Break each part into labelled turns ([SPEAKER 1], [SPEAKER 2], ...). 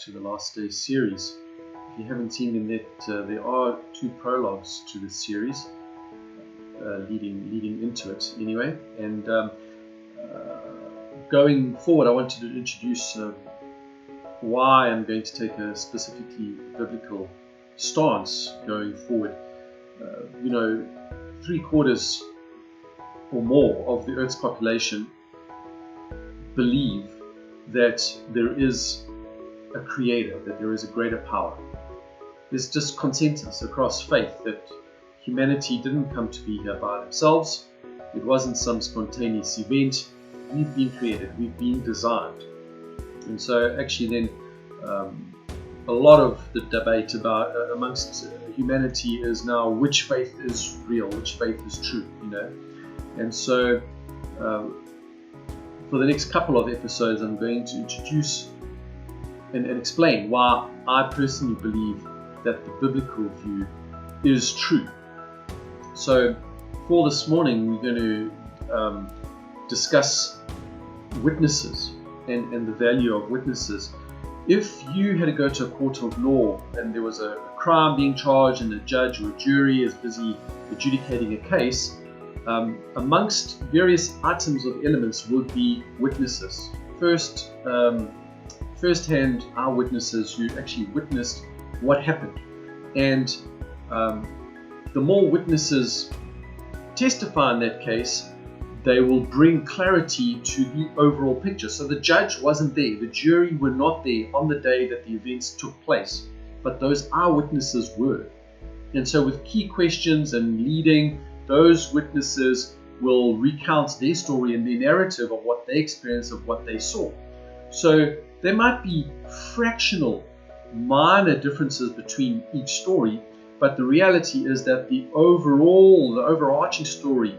[SPEAKER 1] to the Last Day series. If you haven't seen them yet, there are 2 prologues to this series leading into it anyway. And going forward, I wanted to introduce why I'm going to take a specifically biblical stance going forward. 3/4 or more of the Earth's population believe that there is a creator, that there is a greater power. There's just consensus across faith that humanity didn't come to be here by themselves. It wasn't some spontaneous event. We've been created, we've been designed. And so actually then a lot of the debate about amongst humanity is now which faith is real, which faith is true, And so for the next couple of episodes, I'm going to introduce and explain why I personally believe that the biblical view is true. So for this morning, we're going to discuss witnesses and the value of witnesses. If you had to go to a court of law and there was a crime being charged and a judge or a jury is busy adjudicating a case, amongst various items of elements would be witnesses. First-hand eyewitnesses who actually witnessed what happened. And the more witnesses testify in that case, they will bring clarity to the overall picture. So the judge wasn't there, the jury were not there on the day that the events took place, but those eyewitnesses were. And so with key questions and leading, those witnesses will recount their story and their narrative of what they experienced, of what they saw. So there might be fractional, minor differences between each story, but the reality is that the overarching story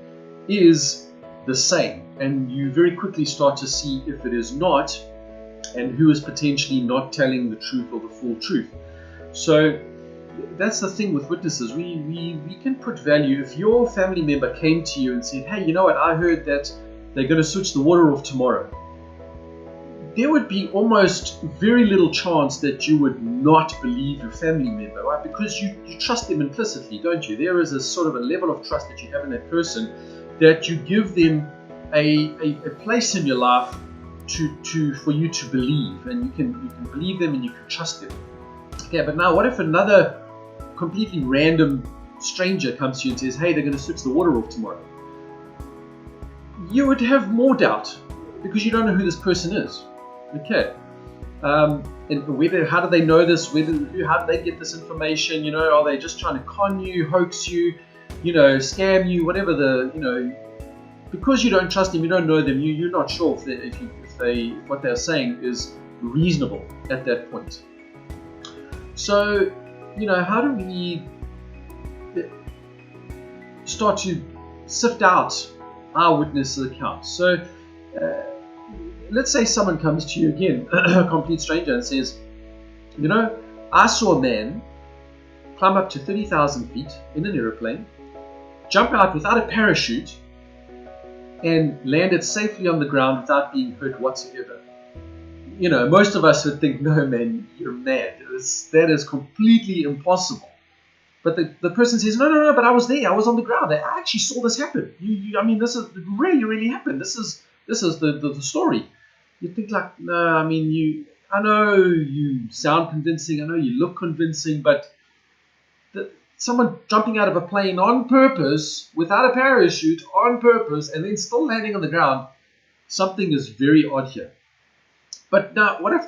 [SPEAKER 1] is the same, and you very quickly start to see if it is not, and who is potentially not telling the truth or the full truth. So that's the thing with witnesses. We can put value. If your family member came to you and said, hey, you know what, I heard that they're going to switch the water off tomorrow, there would be almost very little chance that you would not believe your family member, right? Because you trust them implicitly, don't you? There is a sort of a level of trust that you have in that person, that you give them a place in your life for you to believe, and you can believe them and you can trust them. Okay, but now what if another completely random stranger comes to you and says, hey, they're going to switch the water off tomorrow? You would have more doubt because you don't know who this person is. Okay, and how do they know this? How do they get this information? Are they just trying to con you, hoax you, scam you, whatever because you don't trust them, you don't know them, you're not sure if what they're saying is reasonable at that point. So, how do we start to sift out our witness accounts? So, let's say someone comes to you again, a complete stranger, and says, I saw a man climb up to 30,000 feet in an aeroplane, jump out without a parachute, and landed safely on the ground without being hurt whatsoever. Most of us would think, no, man, you're mad. That is completely impossible. But the person says, no, but I was there. I was on the ground. I actually saw this happen. This is really happened. This is the story. You think like, no, I know you sound convincing. I know you look convincing, but someone jumping out of a plane on purpose, without a parachute, on purpose, and then still landing on the ground, something is very odd here. But now, what if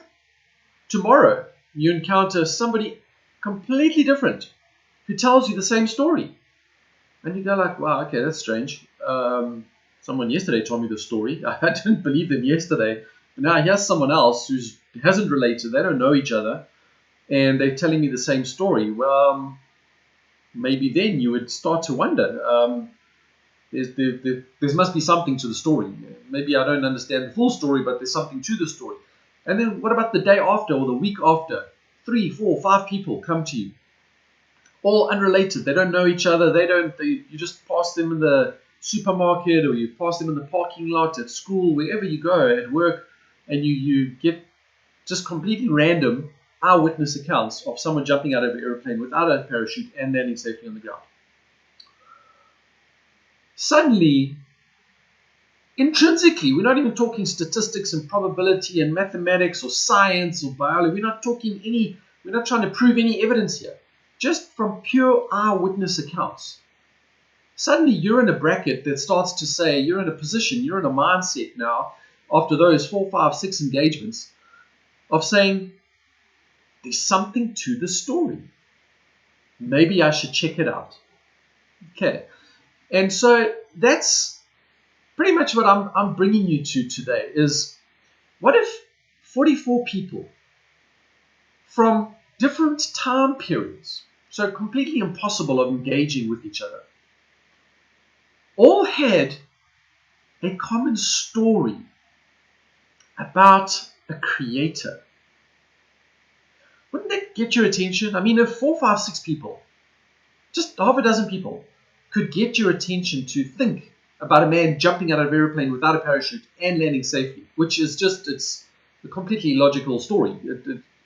[SPEAKER 1] tomorrow you encounter somebody completely different who tells you the same story? And you go like, wow, okay, that's strange. Someone yesterday told me the story. I didn't believe them yesterday. But now here's someone else who hasn't related. They don't know each other. And they're telling me the same story. Well, maybe then you would start to wonder. There must be something to the story. Maybe I don't understand the full story, but there's something to the story. And then what about the day after or the week after? 3, 4, 5 people come to you, all unrelated. They don't know each other. You just pass them in the supermarket, or you pass them in the parking lot at school, wherever you go, at work, and you get just completely random eyewitness accounts of someone jumping out of an airplane without a parachute and landing safely on the ground. Suddenly, intrinsically, we're not even talking statistics and probability and mathematics or science or biology. We're not trying to prove any evidence here. Just from pure eyewitness accounts. Suddenly you're in a bracket that starts to say, you're in a position, you're in a mindset now, after those 4, 5, 6 engagements, of saying, there's something to the story. Maybe I should check it out. Okay. And so that's pretty much what I'm bringing you to today is, what if 44 people from different time periods, so completely impossible of engaging with each other, all had a common story about a creator? Wouldn't that get your attention? I mean, if 4, 5, 6 people, just half a dozen people, could get your attention to think about a man jumping out of an airplane without a parachute and landing safely, which is just, it's a completely illogical story.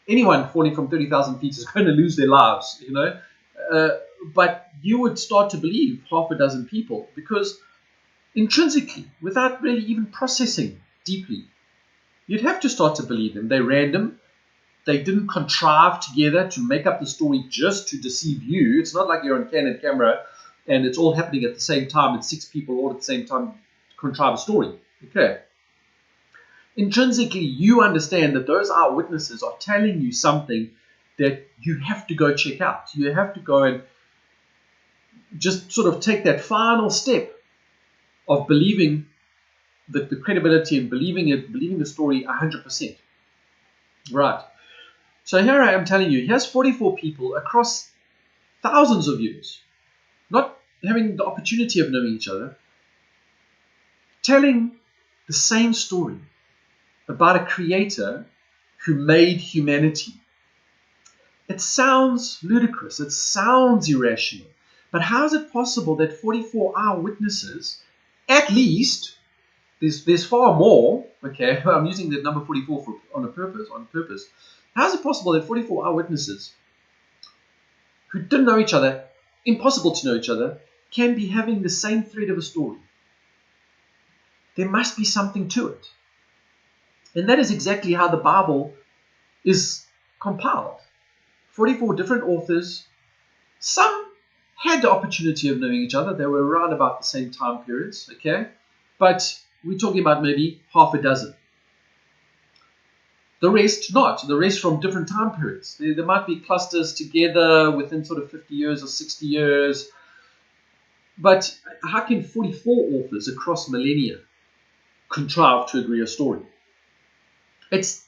[SPEAKER 1] Anyone falling from 30,000 feet is going to lose their lives, you know. But you would start to believe half a dozen people, because intrinsically, without really even processing deeply, you'd have to start to believe them. They're random. They didn't contrive together to make up the story just to deceive you. It's not like you're on candid camera and it's all happening at the same time and 6 people all at the same time contrive a story. Okay. Intrinsically, you understand that those eyewitnesses are telling you something that you have to go check out. You have to go and just sort of take that final step of believing the credibility and believing the story 100%. Right. So here I am telling you, here's 44 people across thousands of years, not having the opportunity of knowing each other, telling the same story about a creator who made humanity. It sounds ludicrous. It sounds irrational. But how is it possible that 44 eyewitnesses, at least, there's far more, okay, I'm using the number 44 on purpose. How is it possible that 44 eyewitnesses who didn't know each other, impossible to know each other, can be having the same thread of a story? There must be something to it. And that is exactly how the Bible is compiled. 44 different authors. Some had the opportunity of knowing each other. They were around about the same time periods, okay? But we're talking about maybe half a dozen. The rest not. The rest from different time periods. There might be clusters together within sort of 50 years or 60 years. But how can 44 authors across millennia contrive to agree a story? It's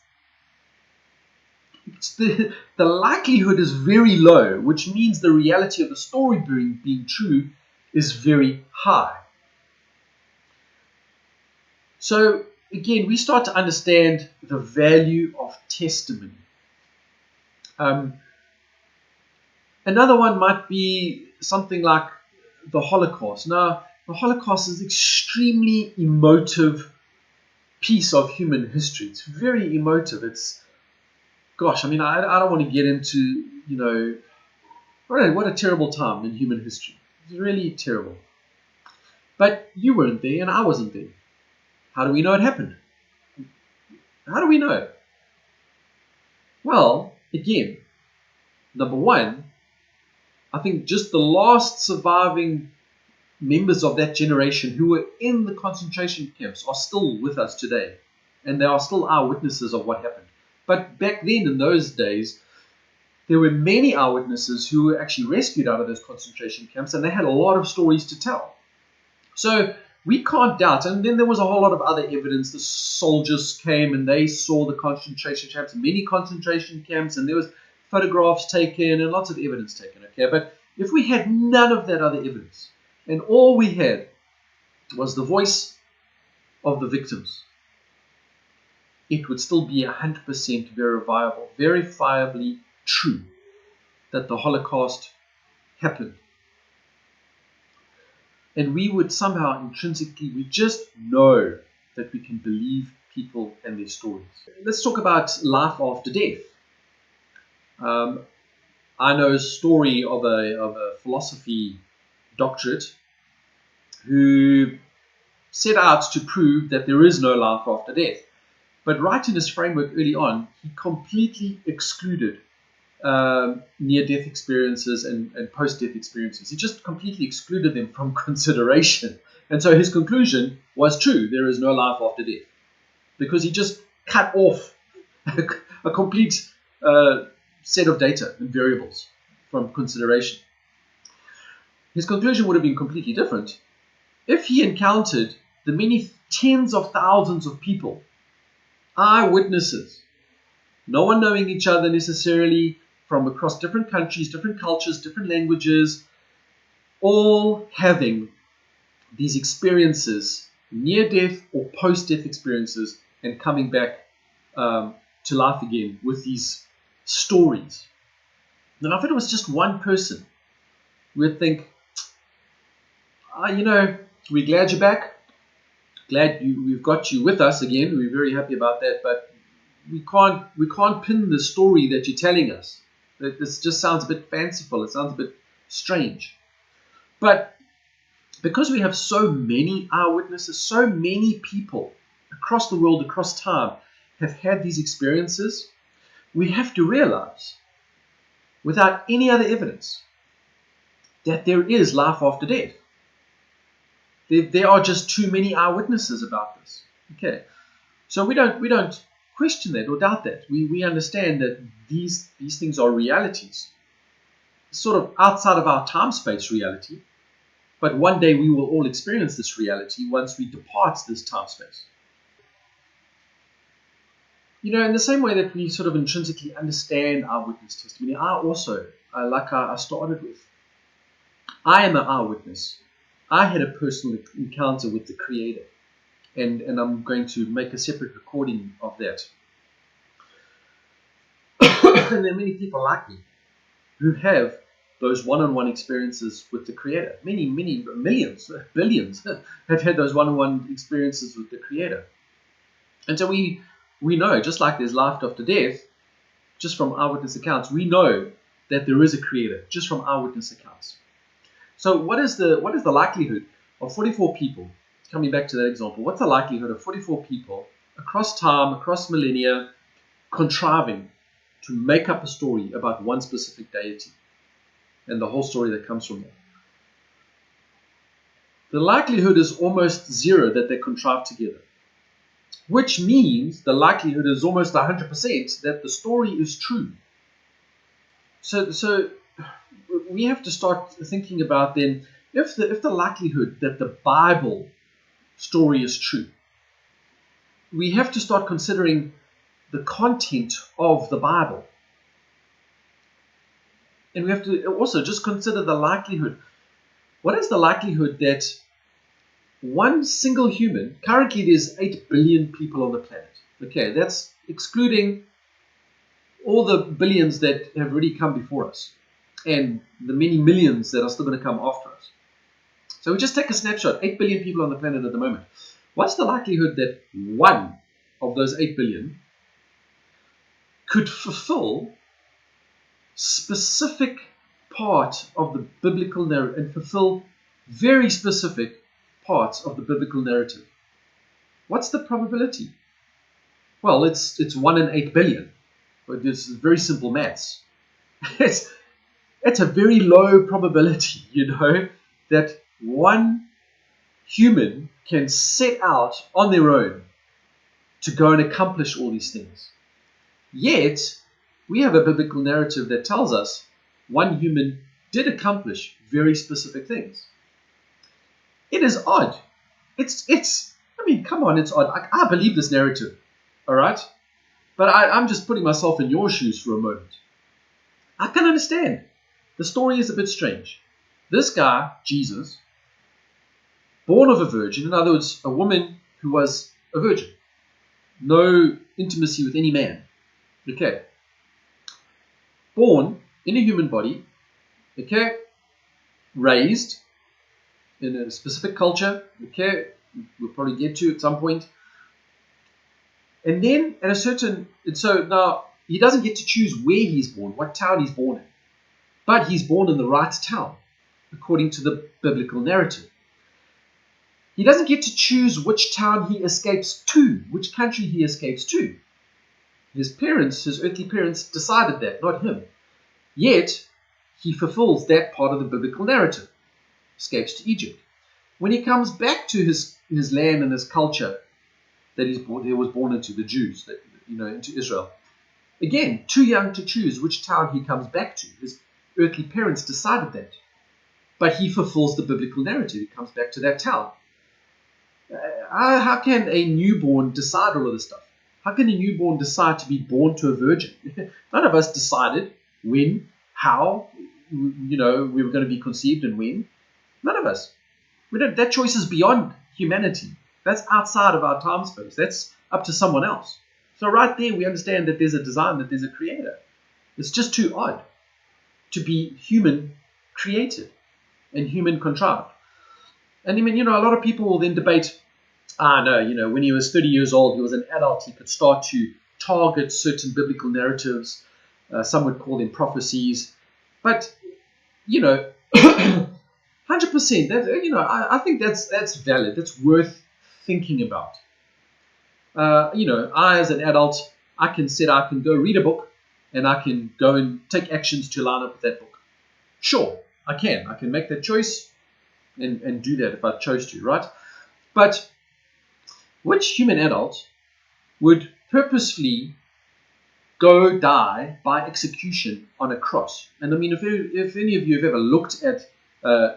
[SPEAKER 1] the likelihood is very low, which means the reality of the story being true is very high. So again, we start to understand the value of testimony. Another one might be something like the Holocaust. Now, the Holocaust is an extremely emotive piece of human history. It's very emotive. It's, gosh, I mean, I don't want to get into, what a terrible time in human history. It's really terrible. But you weren't there and I wasn't there. How do we know it happened? How do we know? Well, again, number one, I think just the last surviving members of that generation who were in the concentration camps are still with us today. And they are still eyewitnesses of what happened. But back then, in those days, there were many eyewitnesses who were actually rescued out of those concentration camps, and they had a lot of stories to tell. So we can't doubt. And then there was a whole lot of other evidence. The soldiers came and they saw the concentration camps, many concentration camps, and there was photographs taken and lots of evidence taken. Okay, but if we had none of that other evidence, and all we had was the voice of the victims, it would still be 100% verifiably true that the Holocaust happened. And we would somehow intrinsically, we just know that we can believe people and their stories. Let's talk about life after death. I know a story of a philosophy doctorate who set out to prove that there is no life after death. But right in his framework early on, he completely excluded near-death experiences and post-death experiences. He just completely excluded them from consideration. And so his conclusion was true, there is no life after death. Because he just cut off a complete set of data and variables from consideration. His conclusion would have been completely different if he encountered the many tens of thousands of people, eyewitnesses, no one knowing each other necessarily, from across different countries, different cultures, different languages, all having these experiences, near-death or post-death experiences, and coming back to life again with these stories. And if it was just one person, we'd think, we're glad you're back. Glad we've got you with us again. We're very happy about that, but we can't pin the story that you're telling us. This just sounds a bit fanciful. It sounds a bit strange. But because we have so many eyewitnesses, so many people across the world, across time, have had these experiences, we have to realize, without any other evidence, that there is life after death. There are just too many eyewitnesses about this. Okay, so we don't question that or doubt that. We understand that these things are realities, sort of outside of our time-space reality. But one day we will all experience this reality once we depart this time-space. In the same way that we sort of intrinsically understand our witness testimony, I also, like I started with, I am an eyewitness. I had a personal encounter with the Creator, and I'm going to make a separate recording of that. And there are many people like me who have those one-on-one experiences with the Creator. Many, millions, billions have had those one-on-one experiences with the Creator. And so we know, just like there's life after death, just from eyewitness accounts, we know that there is a Creator, just from eyewitness accounts. So what is the likelihood of 44 people, coming back to that example, what's the likelihood of 44 people across time, across millennia, contriving to make up a story about one specific deity and the whole story that comes from that? The likelihood is almost zero that they contrive together, which means the likelihood is almost 100% that the story is true. So we have to start thinking about then, if the likelihood that the Bible story is true, we have to start considering the content of the Bible. And we have to also just consider the likelihood. What is the likelihood that one single human, currently there's 8 billion people on the planet. Okay, that's excluding all the billions that have already come before us and the many millions that are still going to come after us. So we just take a snapshot, 8 billion people on the planet at the moment. What's the likelihood that one of those 8 billion could fulfill specific part of the biblical narrative and fulfill very specific parts of the biblical narrative? What's the probability? Well, it's 1 in 8 billion. But this is very simple maths. It's a very low probability, that one human can set out on their own to go and accomplish all these things. Yet, we have a biblical narrative that tells us one human did accomplish very specific things. It is odd. Come on, it's odd. I believe this narrative, all right? But I'm just putting myself in your shoes for a moment. I can understand. The story is a bit strange. This guy, Jesus, born of a virgin, in other words, a woman who was a virgin, no intimacy with any man. Okay. Born in a human body, okay, raised in a specific culture, okay, we'll probably get to at some point. And then so now he doesn't get to choose where he's born, what town he's born in. But he's born in the right town, according to the biblical narrative. He doesn't get to choose which town he escapes to, which country he escapes to. His parents, his earthly parents, decided that, not him. Yet, he fulfills that part of the biblical narrative, escapes to Egypt. When he comes back to his land and his culture that he was born into, the Jews, into Israel, again, too young to choose which town he comes back to. His earthly parents decided that. But he fulfills the biblical narrative. He comes back to that town. How can a newborn decide all of this stuff? How can a newborn decide to be born to a virgin? None of us decided when, how, we were going to be conceived and when. None of us. That choice is beyond humanity. That's outside of our time space. That's up to someone else. So right there, we understand that there's a design, that there's a creator. It's just too odd to be human created and human contrived. And I mean, a lot of people will then debate, no, when he was 30 years old, he was an adult, he could start to target certain biblical narratives. Some would call them prophecies. But, 100%, I think that's valid. That's worth thinking about. I, as an adult, I can go read a book and I can go and take actions to line up with that book. Sure, I can. I can make that choice and do that if I chose to, right? But which human adult would purposefully go die by execution on a cross? And I mean, if any of you have ever looked at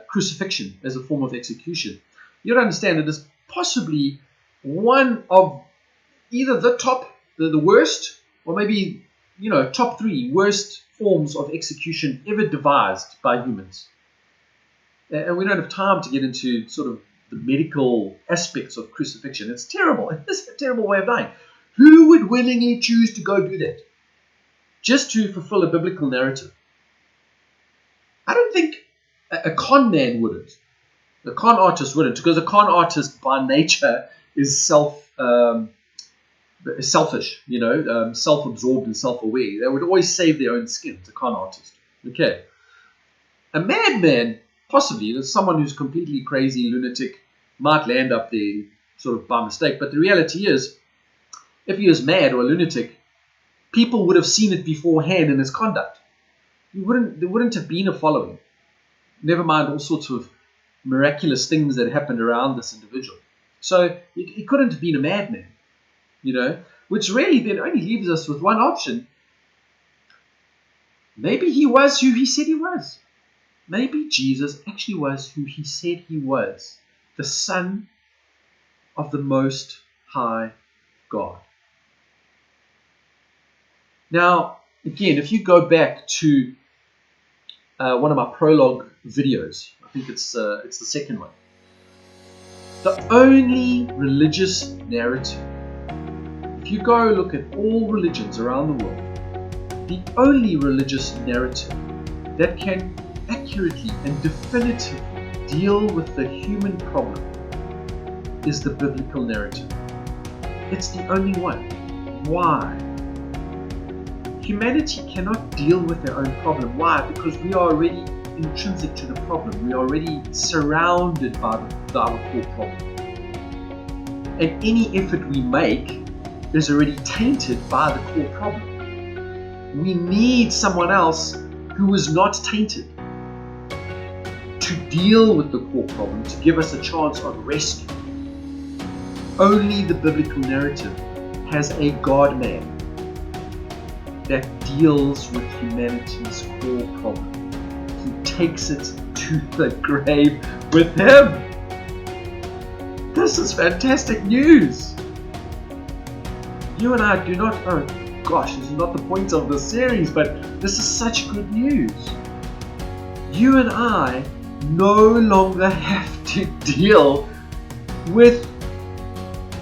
[SPEAKER 1] crucifixion as a form of execution, you'll understand that it's possibly one of either the worst, or maybe, top 3 worst forms of execution ever devised by humans. And we don't have time to get into sort of the medical aspects of crucifixion. It's terrible. It's a terrible way of dying. Who would willingly choose to go do that just to fulfill a biblical narrative? I don't think a con man wouldn't. A con artist wouldn't, because a con artist by nature is selfish, self-absorbed and self-aware. They would always save their own skin. It's a con artist. Okay. A madman, possibly, someone who's completely crazy, lunatic, might land up there sort of by mistake. But the reality is, if he was mad or a lunatic, people would have seen it beforehand in his conduct. There wouldn't have been a following. Never mind all sorts of miraculous things that happened around this individual. So he couldn't have been a madman, which really then only leaves us with one option. Maybe he was who he said he was. Maybe Jesus actually was who he said he was, the Son of the Most High God. Now, again, if you go back to one of my prologue videos, I think it's the second one. The only religious narrative, if you go look at all religions around the world, the only religious narrative that can accurately and definitively deal with the human problem is the biblical narrative. It's the only one. Why? Humanity cannot deal with their own problem. Why? Because we are already intrinsic to the problem. We are already surrounded by our core problem. And any effort we make is already tainted by the core problem. We need someone else who is not tainted to deal with the core problem, to give us a chance of rescue. Only the biblical narrative has a God-man that deals with humanity's core problem. He takes it to the grave with him. This is fantastic news. You and I do not, oh gosh, this is not the point of the series, but this is such good news. You and I no longer have to deal with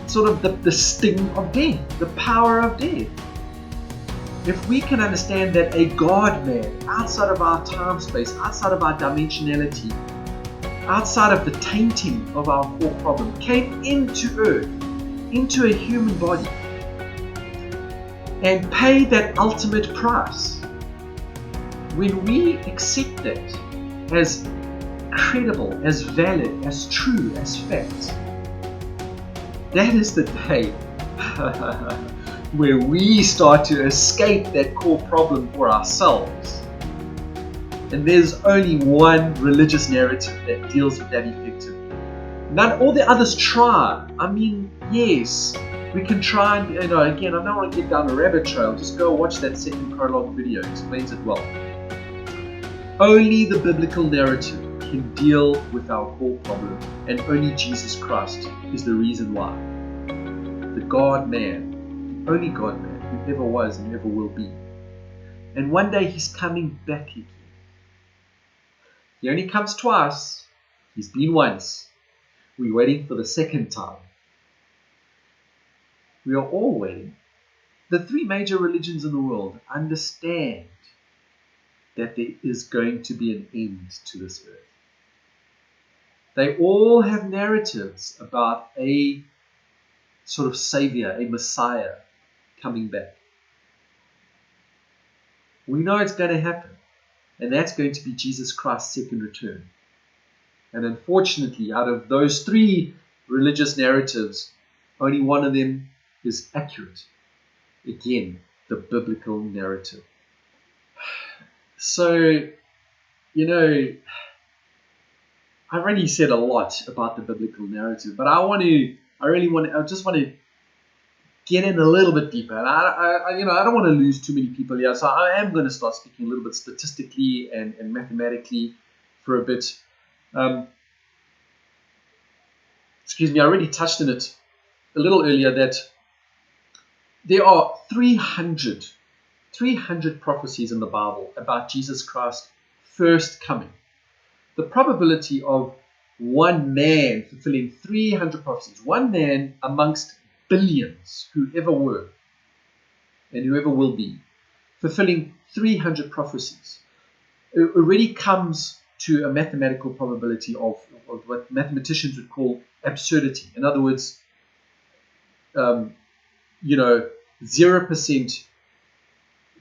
[SPEAKER 1] sort of the sting of death, the power of death. If we can understand that a God-man outside of our time space, outside of our dimensionality, outside of the tainting of our core problem, came into earth, into a human body, and pay that ultimate price. When we accept that as credible, as valid, as true, as fact, that is the day where we start to escape that core problem for ourselves. And there's only one religious narrative that deals with that effectively. All the others try. I mean, yes, we can try and, again, I don't want to get down a rabbit trail. Just go watch that second prologue video. It explains it well. Only the biblical narrative can deal with our core problem, and only Jesus Christ is the reason why. The God-man, the only God-man who ever was and ever will be. And one day He's coming back again. He only comes twice. He's been once. We're waiting for the second time. We are all waiting. The three major religions in the world understand that there is going to be an end to this earth. They all have narratives about a sort of savior, a Messiah coming back. We know it's going to happen, and that's going to be Jesus Christ's second return. And unfortunately, out of those three religious narratives, only one of them is accurate. Again, the biblical narrative. So, I already said a lot about the biblical narrative, but I just want to get in a little bit deeper. And I don't want to lose too many people here, so I am going to start speaking a little bit statistically and mathematically for a bit. Excuse me, I already touched on it a little earlier that there are 300 prophecies in the Bible about Jesus Christ's first coming. The probability of one man fulfilling 300 prophecies, one man amongst billions who ever were and whoever will be, fulfilling 300 prophecies, it already comes to a mathematical probability of what mathematicians would call absurdity. In other words, 0%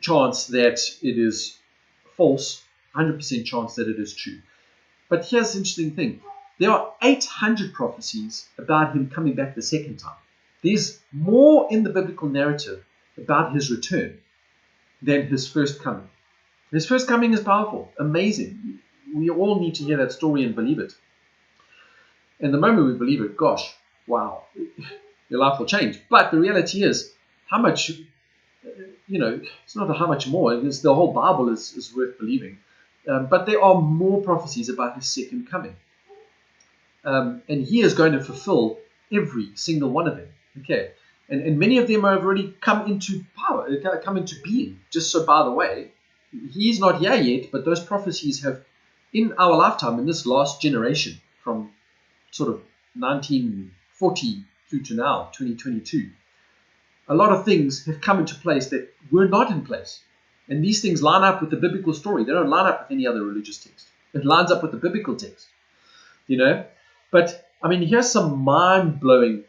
[SPEAKER 1] chance that it is false, 100% chance that it is true. But here's the interesting thing. There are 800 prophecies about Him coming back the second time. There's more in the biblical narrative about His return than His first coming. His first coming is powerful, amazing. We all need to hear that story and believe it. And the moment we believe it, gosh, wow, your life will change. But the reality is, how much, it's not how much more. It's the whole Bible is worth believing. But there are more prophecies about His second coming. And He is going to fulfill every single one of them. Okay. And many of them have already come into power, come into being. Just so, by the way, He's not here yet, but those prophecies have, in our lifetime, in this last generation, from sort of 1940 through to now, 2022, a lot of things have come into place that were not in place. And these things line up with the biblical story. They don't line up with any other religious text. It lines up with the biblical text, But, here's some mind-blowing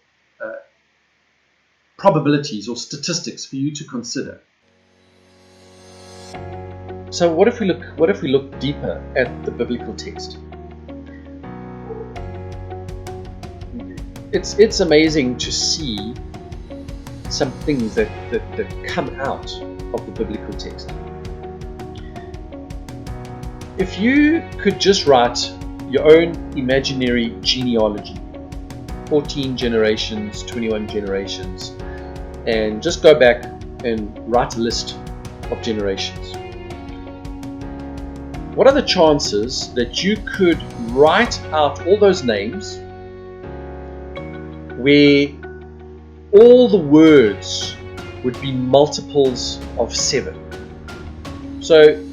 [SPEAKER 1] probabilities or statistics for you to consider. So what if we look deeper at the biblical text? It's amazing to see some things that come out of the biblical text. If you could just write your own imaginary genealogy, 14 generations, 21 generations, and just go back and write a list of generations. What are the chances that you could write out all those names where all the words would be multiples of 7? So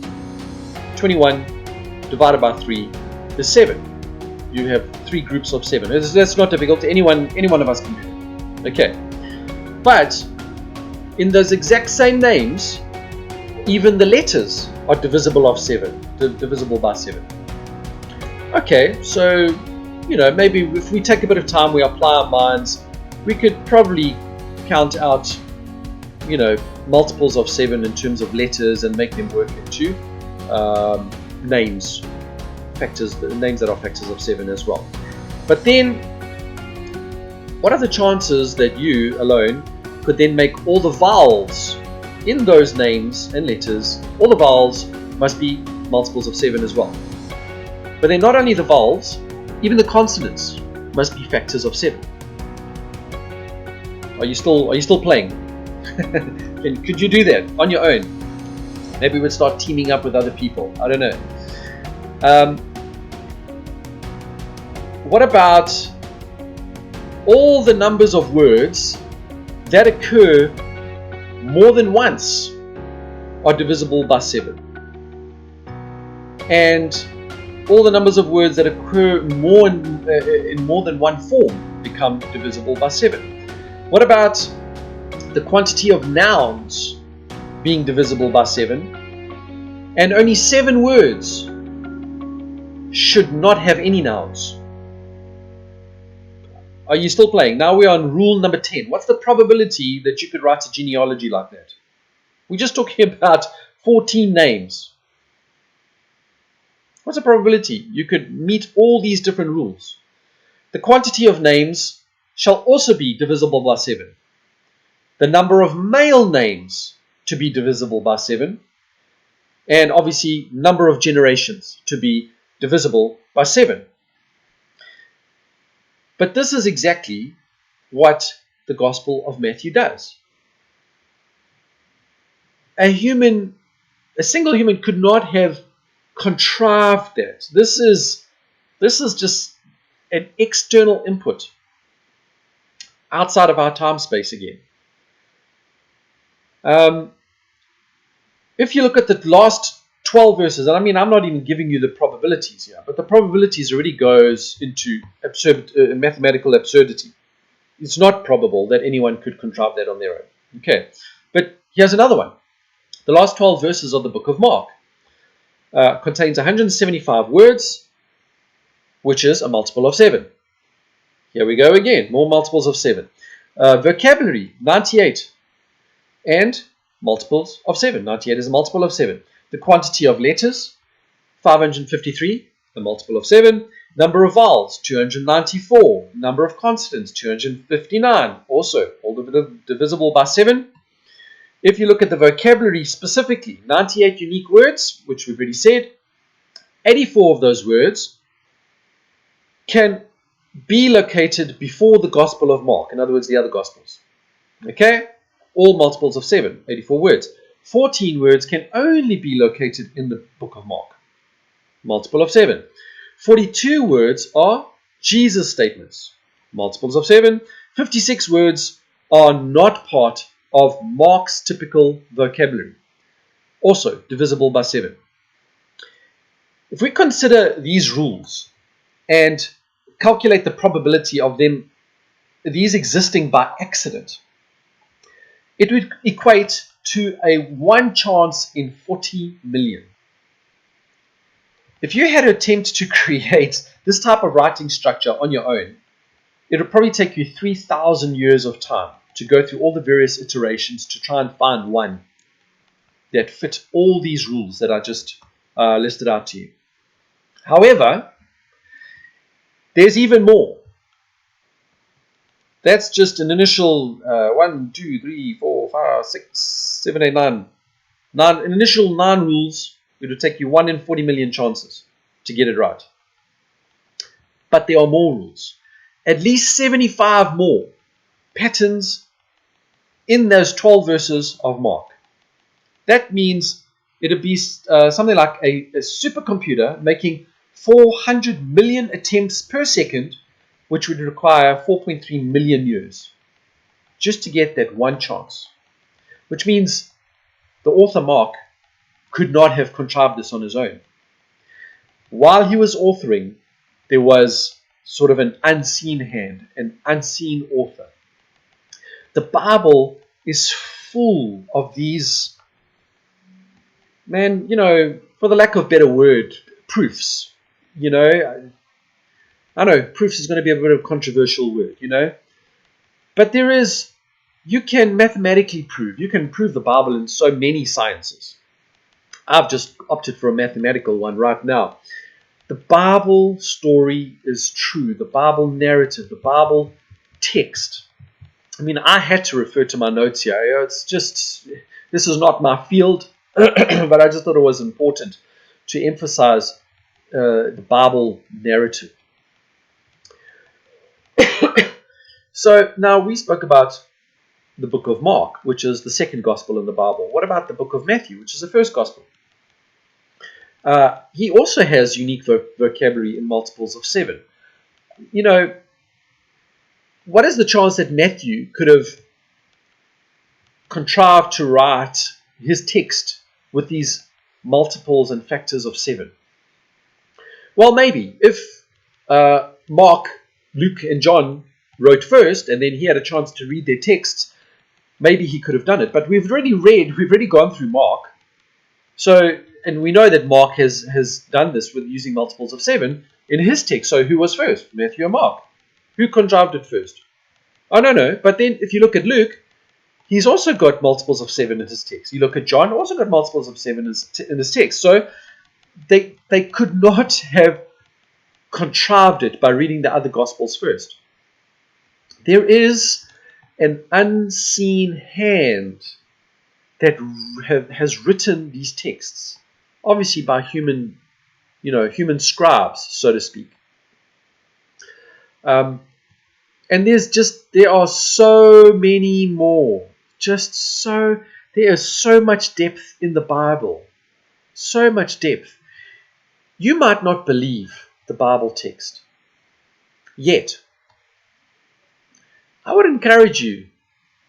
[SPEAKER 1] 21 divided by 3 is 7. You have 3 groups of 7. That's not difficult. Any one of us can do it. Okay. But in those exact same names, even the letters are divisible by 7. Okay, so maybe if we take a bit of time, we apply our minds, we could probably count out multiples of 7 in terms of letters and make them work into names, names that are factors of 7 as well. But then, what are the chances that you alone could then make all the vowels in those names and letters, all the vowels must be multiples of 7 as well. But then not only the vowels, even the consonants must be factors of 7. Are you still playing? Could you do that on your own? Maybe we'd start teaming up with other people. I don't know. What about all the numbers of words that occur more than once are divisible by 7? And all the numbers of words that occur in more than one form become divisible by 7. What about the quantity of nouns being divisible by 7? And only 7 words should not have any nouns. Are you still playing? Now we're on rule number 10. What's the probability that you could write a genealogy like that? We're just talking about 14 names. What's the probability you could meet all these different rules? The quantity of names shall also be divisible by 7. The number of male names to be divisible by 7. And obviously, number of generations to be divisible by 7. But this is exactly what the Gospel of Matthew does. A single human could not have contrived that. This is just an external input outside of our time space again. If you look at the last 12 verses, and I mean, I'm not even giving you the probabilities here, but the probabilities already goes into mathematical absurdity. It's not probable that anyone could contrive that on their own. Okay, but here's another one. The last 12 verses of the book of Mark contains 175 words, which is a multiple of 7. Here we go again, more multiples of 7. Vocabulary, 98, and multiples of 7. 98 is a multiple of 7. The quantity of letters, 553, a multiple of 7. Number of vowels, 294. Number of consonants, 259. Also, all divisible by 7. If you look at the vocabulary specifically, 98 unique words, which we've already said. 84 of those words can be located before the Gospel of Mark. In other words, the other Gospels. Okay? All multiples of 7, 84 words. 14 words can only be located in the book of Mark. Multiple of 7. 42 words are Jesus statements. Multiples of 7. 56 words are not part of Mark's typical vocabulary. Also divisible by 7. If we consider these rules and calculate the probability of these existing by accident, it would equate to a 1 chance in 40 million. If you had to attempt to create this type of writing structure on your own, it would probably take you 3,000 years of time to go through all the various iterations to try and find one that fit all these rules that I just listed out to you. However, there's even more. That's just an initial 1, 2, 3, 4, 5, 6, 7, 8, 9. An initial 9 rules. It would take you 1 in 40 million chances to get it right. But there are more rules. At least 75 more patterns in those 12 verses of Mark. That means it would be something like a supercomputer making 400 million attempts per second, which would require 4.3 million years just to get that 1 chance. Which means the author Mark could not have contrived this on his own. While he was authoring, there was sort of an unseen hand, an unseen author. The Bible is full of these, for the lack of a better word, proofs. I know proofs is going to be a bit of a controversial word, but there is you can mathematically prove. You can prove the Bible in so many sciences. I've just opted for a mathematical one right now. The Bible story is true. The Bible narrative, the Bible text. I mean, I had to refer to my notes here. It's just, this is not my field, but I just thought it was important to emphasize the Bible narrative. So now we spoke about the book of Mark, which is the second gospel in the Bible. What about the book of Matthew, which is the first gospel? He also has unique vocabulary in multiples of 7. You know, what is the chance that Matthew could have contrived to write his text with these multiples and factors of 7? Well, maybe if Mark, Luke, and John wrote first, and then he had a chance to read their texts, maybe he could have done it. But we've already gone through Mark. So, and we know that Mark has done this with using multiples of 7 in his text. So who was first, Matthew or Mark? Who contrived it first? Oh, no. But then if you look at Luke, he's also got multiples of 7 in his text. You look at John, also got multiples of 7 in his text. So they could not have contrived it by reading the other Gospels first. There is an unseen hand that has written these texts, obviously by human scribes, so to speak. And there are so many more. There is so much depth in the Bible. So much depth. You might not believe the Bible text. Yet, I would encourage you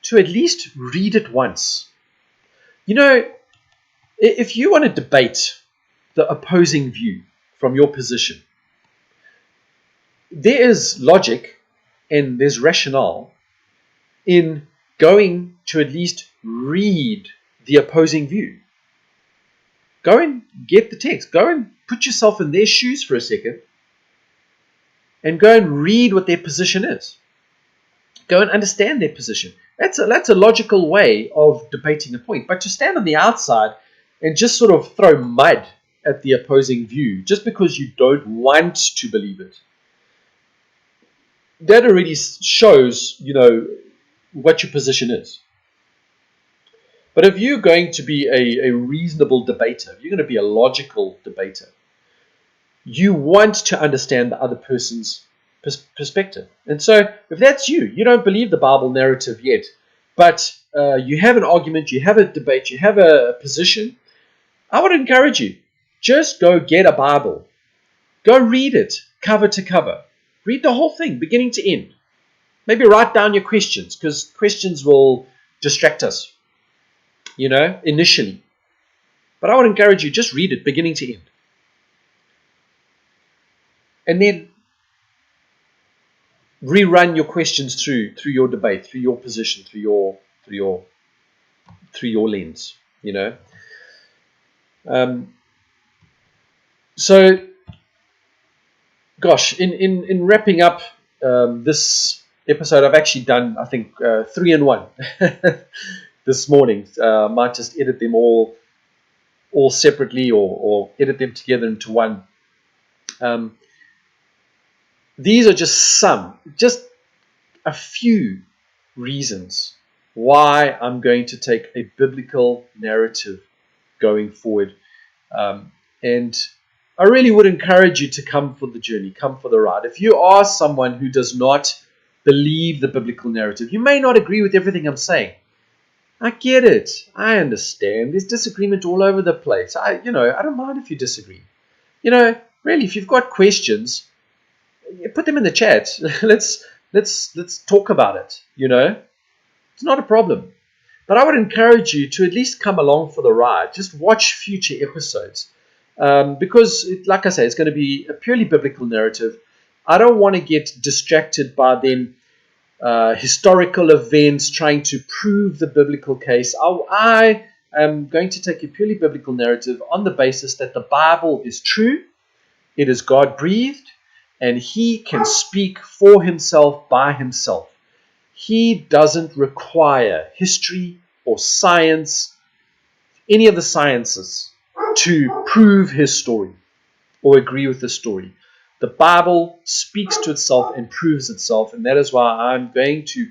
[SPEAKER 1] to at least read it once. You know, if you want to debate the opposing view from your position, there is logic and there's rationale in going to at least read the opposing view. Go and get the text. Go and put yourself in their shoes for a second and go and read what their position is. Go and understand their position. That's a logical way of debating a point. But to stand on the outside and just sort of throw mud at the opposing view just because you don't want to believe it, that already shows, what your position is. But if you're going to be a reasonable debater, if you're going to be a logical debater, you want to understand the other person's perspective. And so if that's you don't believe the Bible narrative yet, but you have an argument, you have a debate, you have a position, I would encourage you, just go get a Bible. Go read it cover to cover. Read the whole thing, beginning to end. Maybe write down your questions, because questions will distract us, initially. But I would encourage you, just read it beginning to end. And then rerun your questions through your debate, through your position, through your lens, So, gosh, in wrapping up this episode, I've actually done, I think, 3 in 1 this morning. Might just edit them all separately or edit them together into one. These are just a few reasons why I'm going to take a biblical narrative going forward. And I really would encourage you to come for the journey, come for the ride. If you are someone who does not believe the biblical narrative, you may not agree with everything I'm saying. I get it. I understand. There's disagreement all over the place. I don't mind if you disagree. Really, if you've got questions, put them in the chat. Let's talk about it. It's not a problem. But I would encourage you to at least come along for the ride. Just watch future episodes. Because, like I say, it's going to be a purely biblical narrative. I don't want to get distracted by then historical events trying to prove the biblical case. I am going to take a purely biblical narrative on the basis that the Bible is true, it is God-breathed, and He can speak for Himself by Himself. he doesn't require history or science, any of the sciences, to prove his story or agree with the story. The Bible speaks to itself and proves itself, and that is why I'm going to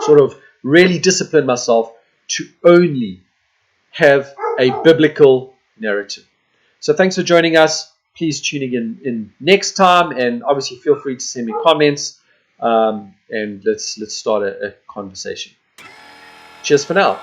[SPEAKER 1] sort of really discipline myself to only have a biblical narrative. So thanks for joining us. Please tune in next time, and obviously feel free to send me comments, and let's start a conversation. Cheers for now.